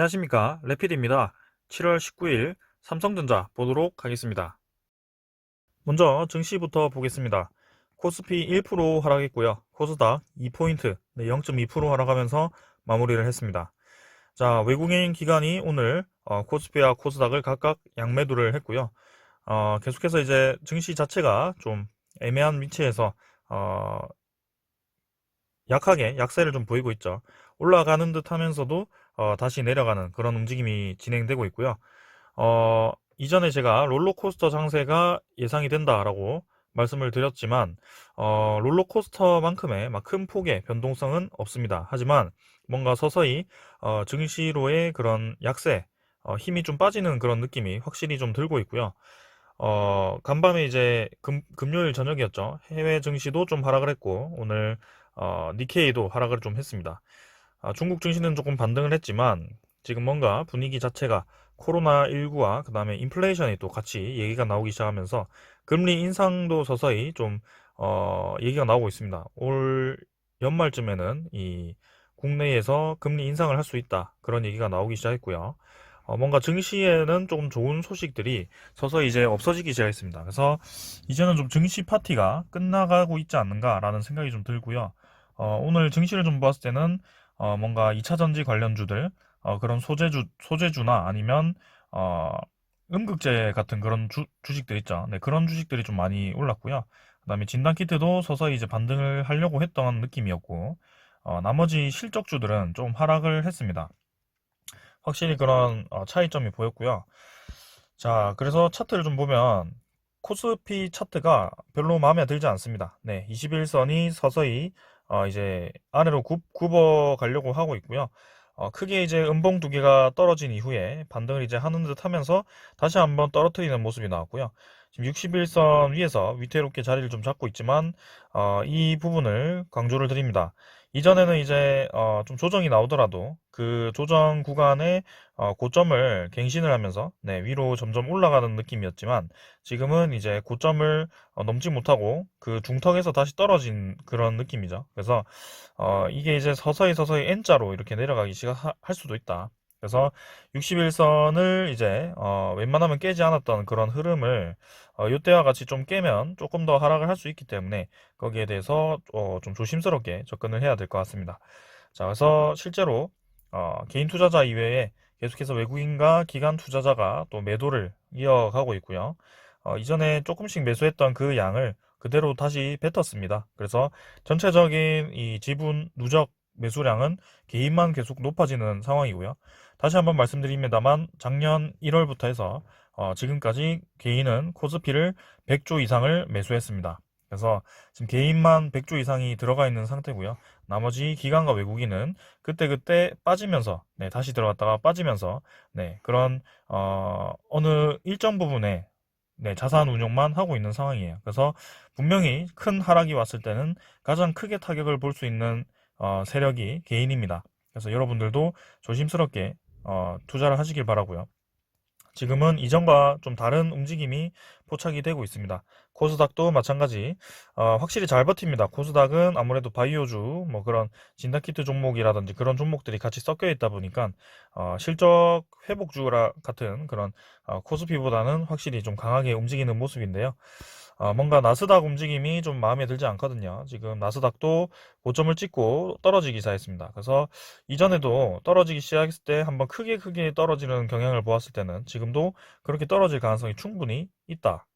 안녕하십니까, 레피드입니다. 7월 19일 삼성전자 보도록 하겠습니다. 먼저 증시부터 보겠습니다. 코스피 1% 하락했고요. 코스닥 2포인트, 0.2% 하락하면서 마무리를 했습니다. 자, 외국인 기관이 오늘 코스피와 코스닥을 각각 양매도를 했고요. 계속해서 이제 증시 자체가 좀 애매한 위치에서 약하게 약세를 좀 보이고 있죠. 올라가는 듯 하면서도 다시 내려가는 그런 움직임이 진행되고 있고요. 이전에 제가 롤러코스터 장세가 예상이 된다라고 말씀을 드렸지만, 롤러코스터만큼의 막 큰 폭의 변동성은 없습니다. 하지만 뭔가 서서히 증시로의 그런 약세, 힘이 좀 빠지는 그런 느낌이 확실히 좀 들고 있고요. 간밤에 이제 금요일 저녁이었죠. 해외 증시도 좀 하락을 했고, 오늘 니케이도 하락을 좀 했습니다. 중국 증시는 조금 반등을 했지만 지금 뭔가 분위기 자체가 코로나19와 그 다음에 인플레이션이 또 같이 얘기가 나오기 시작하면서 금리 인상도 서서히 좀 얘기가 나오고 있습니다. 올 연말쯤에는 이 국내에서 금리 인상을 할 수 있다, 그런 얘기가 나오기 시작했고요. 뭔가 증시에는 조금 좋은 소식들이 서서히 이제 없어지기 시작했습니다. 그래서 이제는 좀 증시 파티가 끝나가고 있지 않는가라는 생각이 좀 들고요. 오늘 증시를 좀 봤을 때는 뭔가 2차전지 관련주들, 그런 소재주나 아니면, 어, 음극재 같은 그런 주식들 있죠. 네, 그런 주식들이 좀 많이 올랐고요. 그 다음에 진단키트도 서서히 이제 반등을 하려고 했던 느낌이었고, 나머지 실적주들은 좀 하락을 했습니다. 확실히 그런 차이점이 보였고요. 자, 그래서 차트를 좀 보면 코스피 차트가 별로 마음에 들지 않습니다. 네, 21선이 서서히 이제 아래로 굽어 가려고 하고 있고요. 크게 이제 음봉 두 개가 떨어진 이후에 반등을 이제 하는 듯 하면서 다시 한번 떨어뜨리는 모습이 나왔고요. 지금 61선 위에서 위태롭게 자리를 좀 잡고 있지만, 이 부분을 강조를 드립니다. 이전에는 이제 좀 조정이 나오더라도 그 조정 구간에 고점을 갱신을 하면서 네, 위로 점점 올라가는 느낌이었지만, 지금은 이제 고점을 넘지 못하고 그 중턱에서 다시 떨어진 그런 느낌이죠. 그래서 이게 이제 서서히 서서히 N자로 이렇게 내려가기 시작할 수도 있다. 그래서 61선을 이제 웬만하면 깨지 않았던 그런 흐름을 이때와 같이 좀 깨면 조금 더 하락을 할 수 있기 때문에 거기에 대해서 좀 조심스럽게 접근을 해야 될 것 같습니다. 자, 그래서 실제로 개인 투자자 이외에 계속해서 외국인과 기관 투자자가 또 매도를 이어가고 있고요. 이전에 조금씩 매수했던 그 양을 그대로 다시 뱉었습니다. 그래서 전체적인 이 지분 누적 매수량은 개인만 계속 높아지는 상황이고요. 다시 한번 말씀드립니다만, 작년 1월부터 해서 지금까지 개인은 코스피를 100조 이상을 매수했습니다. 그래서 지금 개인만 100조 이상이 들어가 있는 상태고요. 나머지 기관과 외국인은 그때그때 빠지면서, 네, 다시 들어갔다가 빠지면서, 네, 그런 어느 일정 부분에, 네, 자산 운용만 하고 있는 상황이에요. 그래서 분명히 큰 하락이 왔을 때는 가장 크게 타격을 볼 수 있는 세력이 개인입니다. 그래서 여러분들도 조심스럽게 투자를 하시길 바라고요. 지금은 이전과 좀 다른 움직임이 포착이 되고 있습니다. 코스닥도 마찬가지, 확실히 잘 버팁니다. 코스닥은 아무래도 바이오주, 뭐 그런 진단키트 종목이라든지 그런 종목들이 같이 섞여 있다 보니까 실적 회복주라 같은 그런 코스피보다는 확실히 좀 강하게 움직이는 모습인데요. 뭔가 나스닥 움직임이 좀 마음에 들지 않거든요. 지금 나스닥도 고점을 찍고 떨어지기 시작했습니다. 그래서 이전에도 떨어지기 시작했을 때 한번 크게 떨어지는 경향을 보았을 때는 지금도 그렇게 떨어질 가능성이 충분히 있다.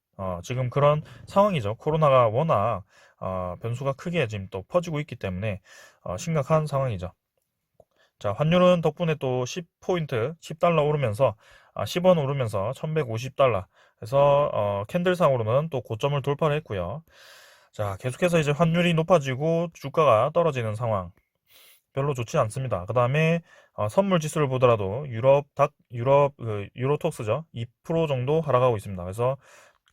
지금 그런 상황이죠. 코로나가 워낙 변수가 크게 지금 또 퍼지고 있기 때문에 심각한 상황이죠. 자, 환율은 덕분에 또 10포인트, 10달러 오르면서 10원 오르면서 1150달러. 그래서 캔들상으로는 또 고점을 돌파를 했고요. 자, 계속해서 이제 환율이 높아지고 주가가 떨어지는 상황. 별로 좋지 않습니다. 그 다음에 선물 지수를 보더라도 유럽 유로톡스죠. 2% 정도 하락하고 있습니다. 그래서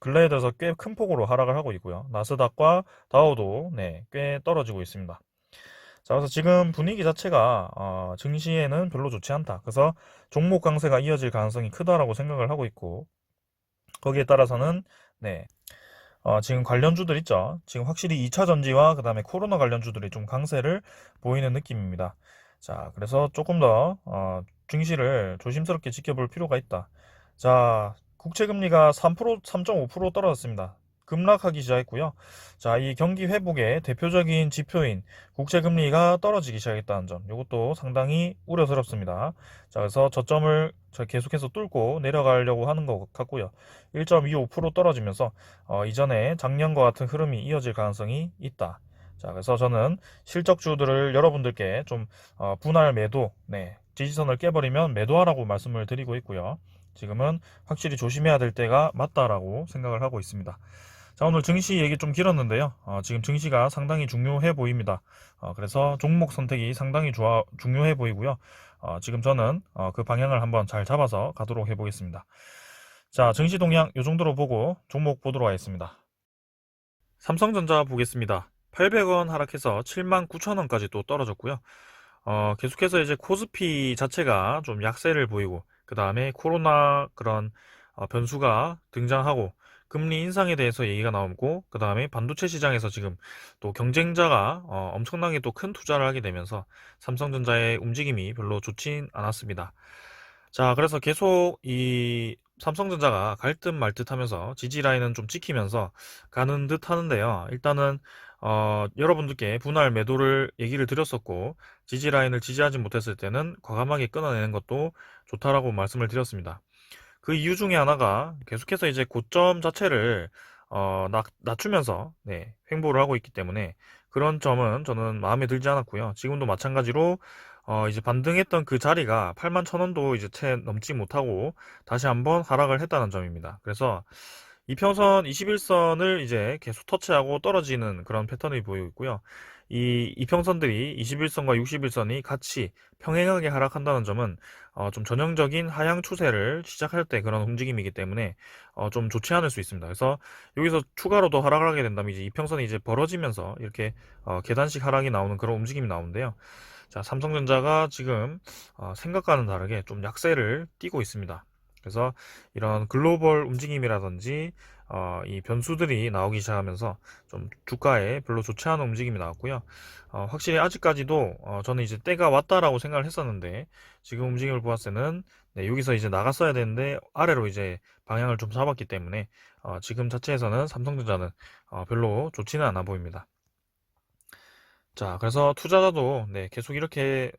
근래에 들어서 꽤 큰 폭으로 하락을 하고 있고요. 나스닥과 다우도 네, 꽤 떨어지고 있습니다. 자, 그래서 지금 분위기 자체가 증시에는 별로 좋지 않다. 그래서 종목 강세가 이어질 가능성이 크다라고 생각을 하고 있고, 거기에 따라서는 네, 지금 관련주들 있죠. 지금 확실히 2차 전지와 그 다음에 코로나 관련주들이 좀 강세를 보이는 느낌입니다. 자, 그래서 조금 더 증시를 조심스럽게 지켜볼 필요가 있다. 자, 국채금리가 3%, 3.5% 떨어졌습니다. 급락하기 시작했고요. 자, 이 경기 회복의 대표적인 지표인 국채금리가 떨어지기 시작했다는 점, 이것도 상당히 우려스럽습니다. 자, 그래서 저점을 계속해서 뚫고 내려가려고 하는 것 같고요. 1.25% 떨어지면서 이전에 작년과 같은 흐름이 이어질 가능성이 있다. 자, 그래서 저는 실적주들을 여러분들께 좀 분할 매도, 네, 지지선을 깨버리면 매도하라고 말씀을 드리고 있고요. 지금은 확실히 조심해야 될 때가 맞다라고 생각을 하고 있습니다. 자, 오늘 증시 얘기 좀 길었는데요. 지금 증시가 상당히 중요해 보입니다. 그래서 종목 선택이 상당히 중요해 보이고요. 지금 저는 그 방향을 한번 잘 잡아서 가도록 해보겠습니다. 자, 증시 동향 이 정도로 보고 종목 보도록 하겠습니다. 삼성전자 보겠습니다. 800원 하락해서 79,000원까지 또 떨어졌고요. 계속해서 이제 코스피 자체가 좀 약세를 보이고, 그 다음에 코로나 그런 변수가 등장하고, 금리 인상에 대해서 얘기가 나오고, 그 다음에 반도체 시장에서 지금 또 경쟁자가 엄청나게 또 큰 투자를 하게 되면서 삼성전자의 움직임이 별로 좋진 않았습니다. 자, 그래서 계속 이 삼성전자가 갈 듯 말 듯 하면서 지지 라인은 좀 지키면서 가는 듯 하는데요. 일단은 여러분들께 분할 매도를 얘기를 드렸었고, 지지 라인을 지지하지 못했을 때는 과감하게 끊어내는 것도 좋다라고 말씀을 드렸습니다. 그 이유 중에 하나가 계속해서 이제 고점 자체를 낮추면서 네, 횡보를 하고 있기 때문에 그런 점은 저는 마음에 들지 않았고요. 지금도 마찬가지로 이제 반등했던 그 자리가 81,000원도 이제 채 넘지 못하고 다시 한번 하락을 했다는 점입니다. 그래서 이평선 21선을 이제 계속 터치하고 떨어지는 그런 패턴이 보이고 있고요. 이 이평선들이 21선과 61선이 같이 평행하게 하락한다는 점은 좀 전형적인 하향 추세를 시작할 때 그런 움직임이기 때문에 좀 좋지 않을 수 있습니다. 그래서 여기서 추가로 더 하락을 하게 된다면 이제 이평선이 이제 벌어지면서 이렇게 계단식 하락이 나오는 그런 움직임이 나오는데요. 자, 삼성전자가 지금 생각과는 다르게 좀 약세를 띠고 있습니다. 그래서 이런 글로벌 움직임이라든지 이 변수들이 나오기 시작하면서 좀 주가에 별로 좋지 않은 움직임이 나왔고요. 확실히 아직까지도 저는 이제 때가 왔다라고 생각을 했었는데 지금 움직임을 보았을 때는 네, 여기서 이제 나갔어야 되는데 아래로 이제 방향을 좀 잡았기 때문에 지금 자체에서는 삼성전자는 별로 좋지는 않아 보입니다. 자, 그래서 투자자도 네, 계속 이렇게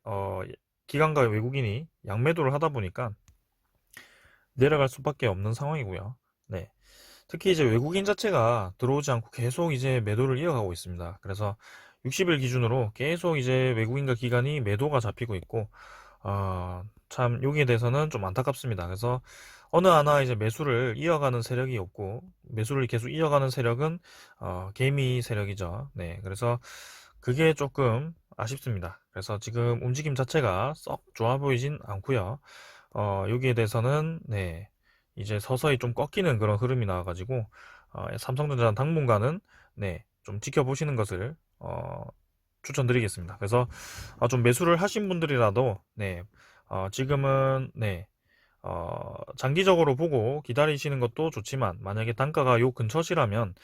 기관과 외국인이 양매도를 하다 보니까 내려갈 수밖에 없는 상황이고요. 네. 특히 이제 외국인 자체가 들어오지 않고 계속 이제 매도를 이어가고 있습니다. 그래서 60일 기준으로 계속 이제 외국인과 기관이 매도가 잡히고 있고, 참 여기에 대해서는 좀 안타깝습니다. 그래서 어느 하나 이제 매수를 이어가는 세력이 없고, 매수를 계속 이어가는 세력은 개미 세력이죠. 네, 그래서 그게 조금 아쉽습니다. 그래서 지금 움직임 자체가 썩 좋아 보이진 않고요. 여기에 대해서는 네, 이제 서서히 좀 꺾이는 그런 흐름이 나와가지고 삼성전자 당분간은 네, 좀 지켜보시는 것을 추천드리겠습니다. 그래서 좀 매수를 하신 분들이라도 네, 지금은 네, 장기적으로 보고 기다리시는 것도 좋지만 만약에 단가가 요 근처시라면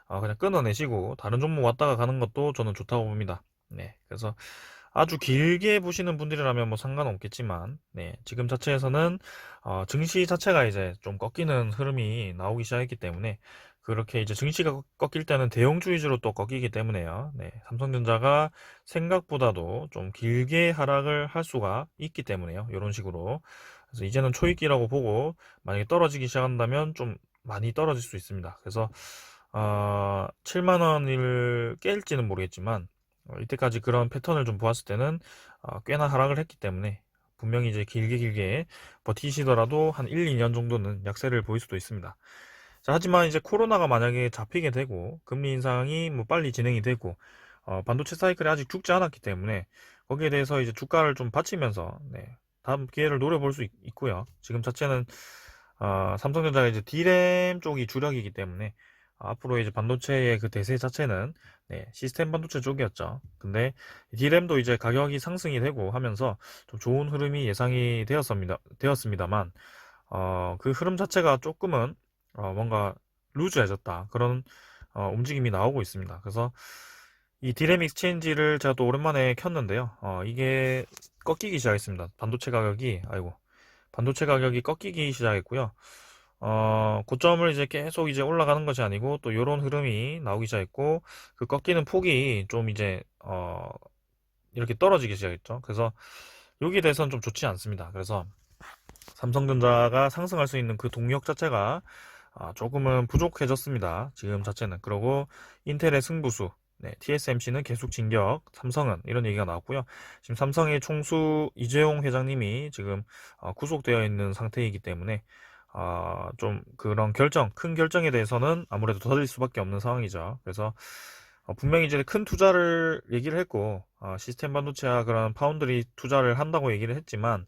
그냥 끊어내시고 다른 종목 왔다가 가는 것도 저는 좋다고 봅니다. 네, 그래서 아주 길게 보시는 분들이라면 뭐 상관없겠지만, 네, 지금 자체에서는 증시 자체가 이제 좀 꺾이는 흐름이 나오기 시작했기 때문에 그렇게 이제 증시가 꺾일 때는 대형주 위주로 또 꺾이기 때문에요. 네, 삼성전자가 생각보다도 좀 길게 하락을 할 수가 있기 때문에요. 이런 식으로. 그래서 이제는 초입기라고 보고 만약에 떨어지기 시작한다면 좀 많이 떨어질 수 있습니다. 그래서 7만 원을 깰지는 모르겠지만 이때까지 그런 패턴을 좀 보았을 때는 꽤나 하락을 했기 때문에 분명히 이제 길게 길게 버티시더라도 한 1, 2년 정도는 약세를 보일 수도 있습니다. 자, 하지만 이제 코로나가 만약에 잡히게 되고 금리 인상이 뭐 빨리 진행이 되고 반도체 사이클이 아직 죽지 않았기 때문에 거기에 대해서 이제 주가를 좀 받치면서 네, 다음 기회를 노려볼 수 있고요. 지금 자체는 삼성전자가 이제 D램 쪽이 주력이기 때문에 앞으로 이제 반도체의 그 대세 자체는 네, 시스템 반도체 쪽이었죠. 근데 D램도 이제 가격이 상승이 되고 하면서 좀 좋은 흐름이 예상이 되었습니다만 그 흐름 자체가 조금은 뭔가 루즈해졌다 그런 움직임이 나오고 있습니다. 그래서 이 디램 익스체인지를 제가 또 오랜만에 켰는데요. 이게 꺾이기 시작했습니다. 반도체 가격이 꺾이기 시작했고요. 고점을 이제 계속 이제 올라가는 것이 아니고 또 요런 흐름이 나오기 시작했고, 그 꺾이는 폭이 좀 이제, 이렇게 떨어지기 시작했죠. 그래서 여기에 대해서는 좀 좋지 않습니다. 그래서 삼성전자가 상승할 수 있는 그 동력 자체가 조금은 부족해졌습니다. 지금 자체는. 그리고 인텔의 승부수, 네, TSMC는 계속 진격, 삼성은 이런 얘기가 나왔고요. 지금 삼성의 총수 이재용 회장님이 지금 구속되어 있는 상태이기 때문에 좀 그런 큰 결정에 대해서는 아무래도 더딜 수밖에 없는 상황이죠. 그래서 분명히 이제 큰 투자를 얘기를 했고, 시스템 반도체와 그런 파운드리 투자를 한다고 얘기를 했지만,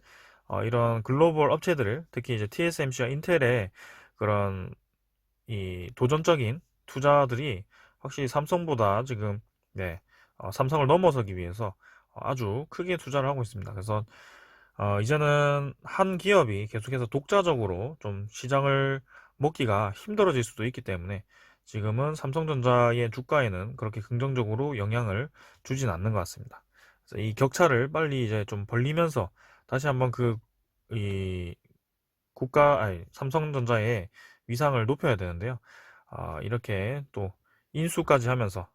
이런 글로벌 업체들을, 특히 이제 TSMC와 인텔의 그런 이 도전적인 투자들이 확실히 삼성보다 지금, 네, 삼성을 넘어서기 위해서 아주 크게 투자를 하고 있습니다. 그래서 이제는 한 기업이 계속해서 독자적으로 좀 시장을 먹기가 힘들어질 수도 있기 때문에 지금은 삼성전자의 주가에는 그렇게 긍정적으로 영향을 주진 않는 것 같습니다. 그래서 이 격차를 빨리 이제 좀 벌리면서 다시 한번 이 삼성전자의 위상을 높여야 되는데요. 이렇게 또 인수까지 하면서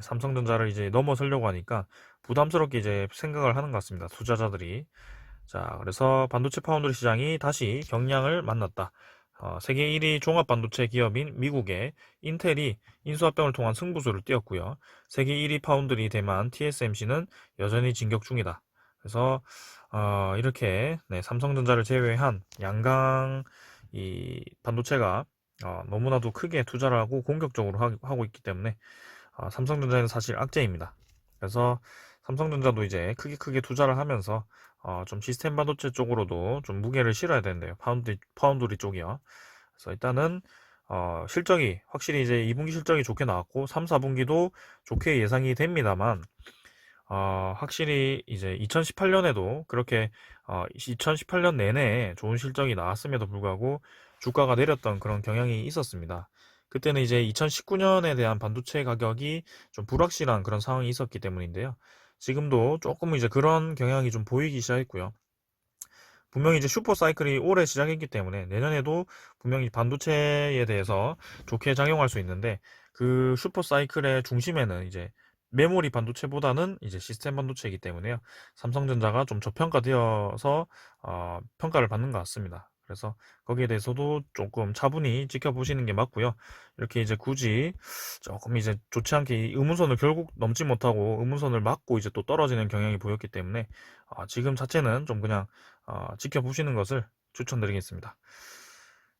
삼성전자를 이제 넘어서려고 하니까 부담스럽게 이제 생각을 하는 것 같습니다. 투자자들이. 자, 그래서 반도체 파운드리 시장이 다시 경량을 만났다. 세계 1위 종합 반도체 기업인 미국의 인텔이 인수합병을 통한 승부수를 띄웠고요. 세계 1위 파운드리 대만 TSMC는 여전히 진격 중이다. 그래서 이렇게 네, 삼성전자를 제외한 양강 이 반도체가 너무나도 크게 투자를 하고 공격적으로 하고 있기 때문에 삼성전자는 사실 악재입니다. 그래서 삼성전자도 이제 크게 투자를 하면서 좀 시스템 반도체 쪽으로도 좀 무게를 실어야 되는데요. 파운드리 쪽이요. 그래서 일단은 실적이 확실히 이제 2분기 실적이 좋게 나왔고 3, 4분기도 좋게 예상이 됩니다만 확실히 이제 2018년에도 그렇게 2018년 내내 좋은 실적이 나왔음에도 불구하고 주가가 내렸던 그런 경향이 있었습니다. 그때는 이제 2019년에 대한 반도체 가격이 좀 불확실한 그런 상황이 있었기 때문인데요. 지금도 조금 이제 그런 경향이 좀 보이기 시작했고요. 분명히 이제 슈퍼 사이클이 올해 시작했기 때문에 내년에도 분명히 반도체에 대해서 좋게 작용할 수 있는데, 그 슈퍼 사이클의 중심에는 이제 메모리 반도체보다는 이제 시스템 반도체이기 때문에요. 삼성전자가 좀 저평가되어서 평가를 받는 것 같습니다. 그래서 거기에 대해서도 조금 차분히 지켜보시는 게 맞고요. 이렇게 이제 굳이 조금 이제 좋지 않게 이 의문선을 결국 넘지 못하고 의문선을 맞고 이제 또 떨어지는 경향이 보였기 때문에 지금 자체는 좀 그냥 지켜보시는 것을 추천드리겠습니다.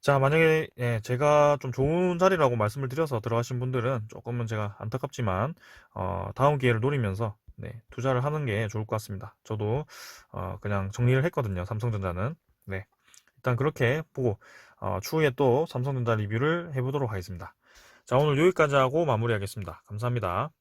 자, 만약에 제가 좀 좋은 자리라고 말씀을 드려서 들어가신 분들은 조금은 제가 안타깝지만 다음 기회를 노리면서 네, 투자를 하는 게 좋을 것 같습니다. 저도 그냥 정리를 했거든요. 삼성전자는. 네, 일단 그렇게 보고 추후에 또 삼성전자 리뷰를 해보도록 하겠습니다. 자, 오늘 여기까지 하고 마무리하겠습니다. 감사합니다.